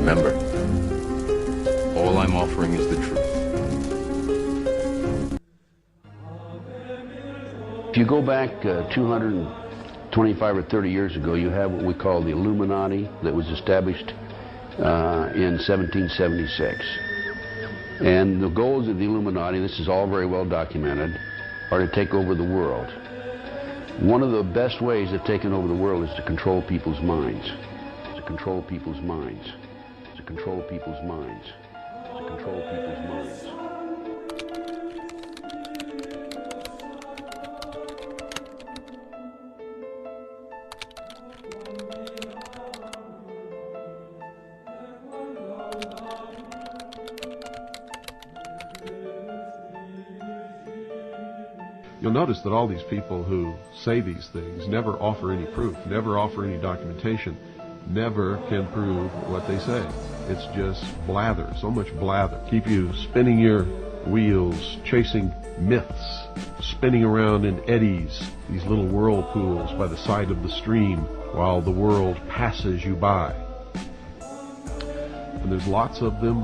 Remember, all I'm offering is the truth. If you go back 225 or 30 years ago, you have what we call the Illuminati that was established in 1776. And the goals of the Illuminati, this is all very well documented, are to take over the world. One of the best ways of taking over the world is to control people's minds. To control people's minds. To control people's minds. To control people's minds. You'll notice that all these people who say these things never offer any proof, never offer any documentation, never can prove what they say. It's just blather, so much blather. Keep you spinning your wheels, chasing myths, spinning around in eddies, these little whirlpools by the side of the stream while the world passes you by. And there's lots of them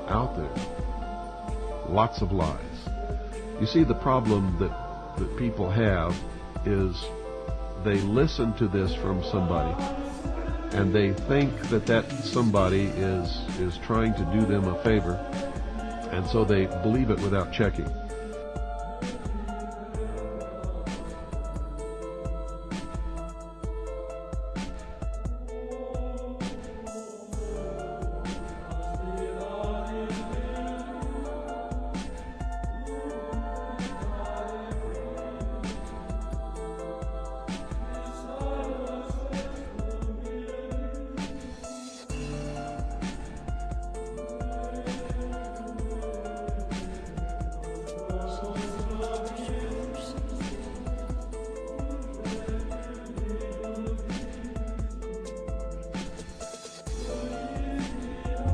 out there. Lots of lies. You see, the problem that people have is they listen to this from somebody and they think that that somebody is trying to do them a favor, and so they believe it without checking.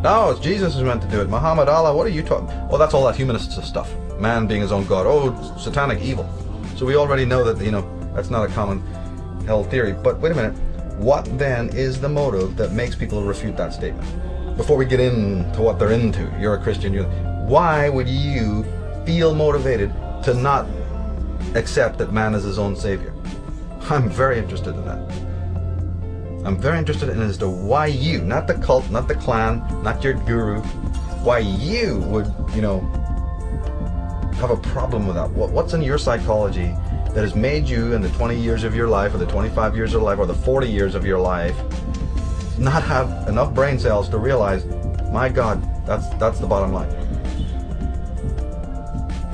No, it's Jesus who's meant to do it. Muhammad, Allah, what are you talking? Oh, that's all that humanist stuff. Man being his own God. Oh, satanic evil. So we already know that, that's not a common held theory. But wait a minute. What then is the motive that makes people refute that statement? Before we get into what they're into, you're a Christian. Why would you feel motivated to not accept that man is his own savior? I'm very interested in that. I'm very interested in as to why you, not the cult, not the clan, not your guru, why you would, have a problem with that. What's in your psychology that has made you in the 20 years of your life, or the 25 years of your life, or the 40 years of your life, not have enough brain cells to realize, my God, that's the bottom line.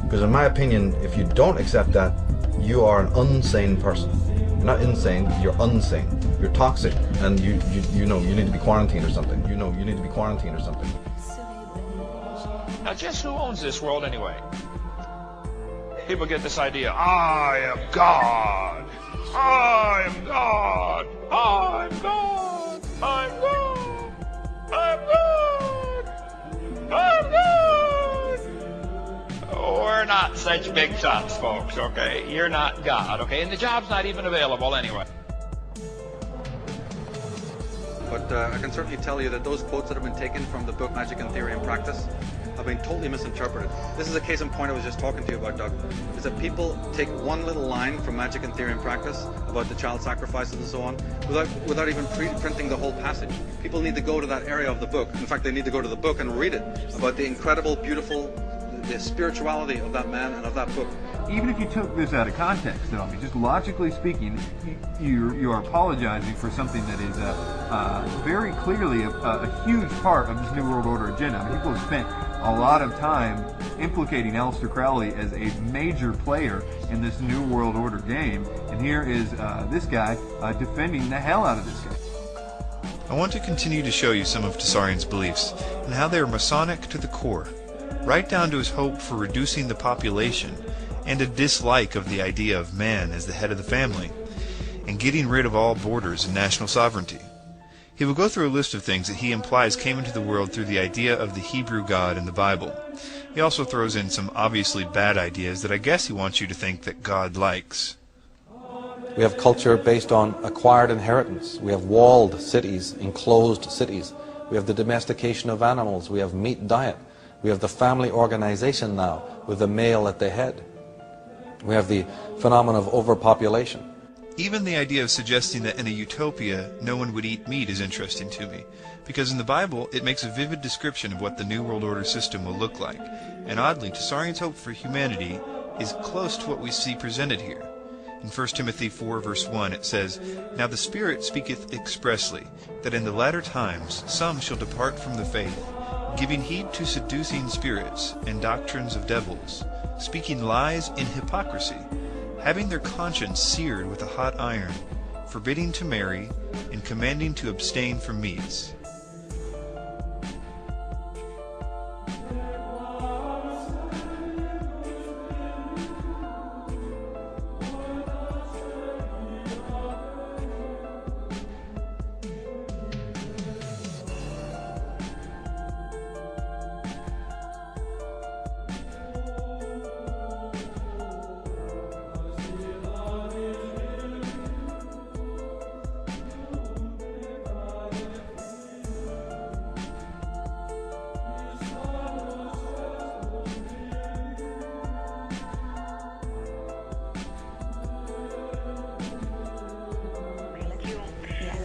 Because in my opinion, if you don't accept that, you are an unsane person. You're not insane, you're unsane. You're toxic, and you need to be quarantined or something. You need to be quarantined or something. Now, just who owns this world anyway? People get this idea, I am God. I am God. I'm God. I'm God. I'm God. I'm God. We're not such big shots, folks, okay? You're not God, okay? And the job's not even available anyway. But I can certainly tell you that those quotes that have been taken from the book Magic and Theory and Practice have been totally misinterpreted. This is a case in point I was just talking to you about, Doug, is that people take one little line from Magic and Theory and Practice about the child sacrifices and so on without even printing the whole passage. People need to go to that area of the book. In fact, they need to go to the book and read it about the incredible, beautiful, the spirituality of that man and of that book. Even if you took this out of context, though, just logically speaking, you are apologizing for something that is very clearly a huge part of this New World Order agenda. People have spent a lot of time implicating Aleister Crowley as a major player in this New World Order game, and here is this guy defending the hell out of this guy. I want to continue to show you some of Tsarian's beliefs and how they are Masonic to the core, right down to his hope for reducing the population and a dislike of the idea of man as the head of the family, and getting rid of all borders and national sovereignty. He will go through a list of things that he implies came into the world through the idea of the Hebrew God in the Bible. He also throws in some obviously bad ideas that I guess he wants you to think that God likes. We have culture based on acquired inheritance. We have walled cities, enclosed cities. We have the domestication of animals. We have meat diet. We have the family organization now with the male at the head. We have the phenomenon of overpopulation. Even the idea of suggesting that in a utopia no one would eat meat is interesting to me, because in the Bible it makes a vivid description of what the New World Order system will look like, and oddly, Tessarian's hope for humanity is close to what we see presented here. In 1 Timothy 4 verse 1 it says, "Now the Spirit speaketh expressly, that in the latter times some shall depart from the faith, giving heed to seducing spirits and doctrines of devils, speaking lies in hypocrisy, having their conscience seared with a hot iron, forbidding to marry, and commanding to abstain from meats."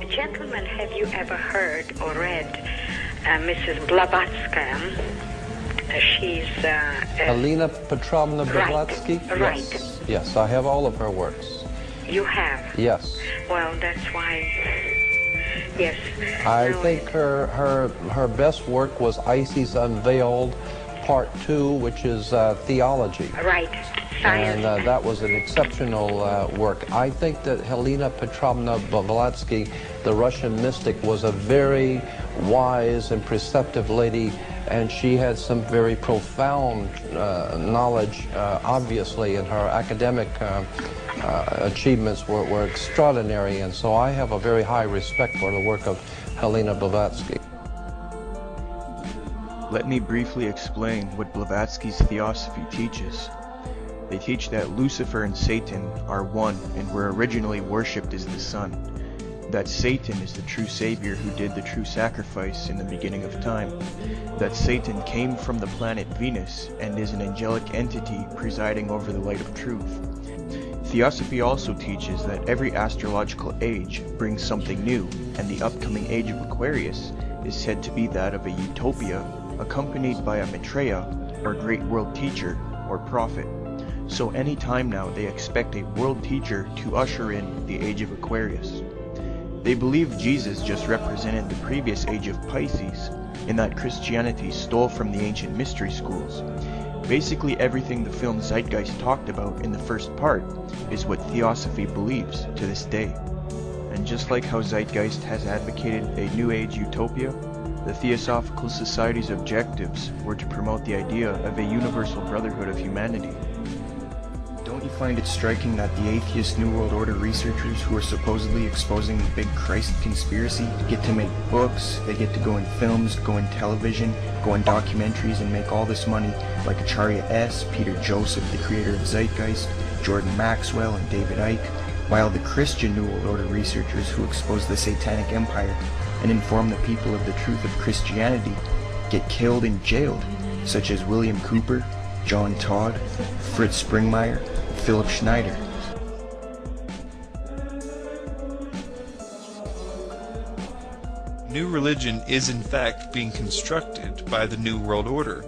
Gentlemen, have you ever heard or read Mrs. Blavatsky? She's Helena Petrovna Blavatsky? Right. Yes. Yes, I have all of her works. You have? Yes. Well, that's why. Yes. I think her best work was Isis Unveiled, Part 2, which is theology. Right. And that was an exceptional work. I think that Helena Petrovna Blavatsky, the Russian mystic, was a very wise and perceptive lady, and she had some very profound knowledge, obviously, and her academic achievements were extraordinary, and so I have a very high respect for the work of Helena Blavatsky. Let me briefly explain what Blavatsky's theosophy teaches. They teach that Lucifer and Satan are one and were originally worshipped as the sun. That Satan is the true Savior who did the true sacrifice in the beginning of time. That Satan came from the planet Venus and is an angelic entity presiding over the light of truth. Theosophy also teaches that every astrological age brings something new, and the upcoming age of Aquarius is said to be that of a utopia accompanied by a Maitreya, or great world teacher, or prophet. So any time now they expect a world teacher to usher in the age of Aquarius. They believe Jesus just represented the previous age of Pisces, in that Christianity stole from the ancient mystery schools. Basically everything the film Zeitgeist talked about in the first part is what Theosophy believes to this day. And just like how Zeitgeist has advocated a New Age utopia, the Theosophical Society's objectives were to promote the idea of a universal brotherhood of humanity. Don't you find it striking that the atheist New World Order researchers who are supposedly exposing the big Christ conspiracy get to make books, they get to go in films, go in television, go in documentaries and make all this money, like Acharya S., Peter Joseph, the creator of Zeitgeist, Jordan Maxwell, and David Icke, while the Christian New World Order researchers who expose the Satanic Empire and inform the people of the truth of Christianity get killed and jailed, such as William Cooper, John Todd, Fritz Springmeier, Philip Schneider. New religion is in fact being constructed by the New World Order.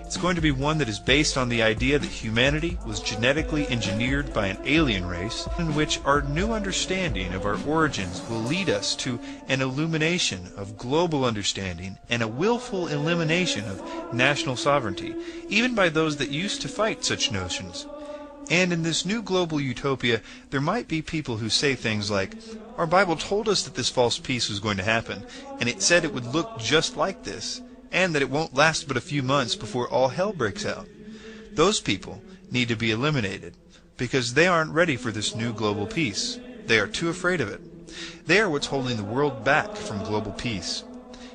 It's going to be one that is based on the idea that humanity was genetically engineered by an alien race, in which our new understanding of our origins will lead us to an illumination of global understanding and a willful elimination of national sovereignty, even by those that used to fight such notions. And in this new global utopia, there might be people who say things like, "Our Bible told us that this false peace was going to happen, and it said it would look just like this, and that it won't last but a few months before all hell breaks out." Those people need to be eliminated, because they aren't ready for this new global peace. They are too afraid of it. They are what's holding the world back from global peace.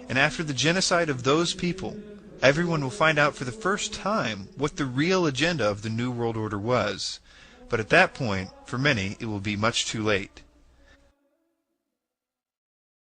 And after the genocide of those people, everyone will find out for the first time what the real agenda of the New World Order was. But at that point, for many, it will be much too late.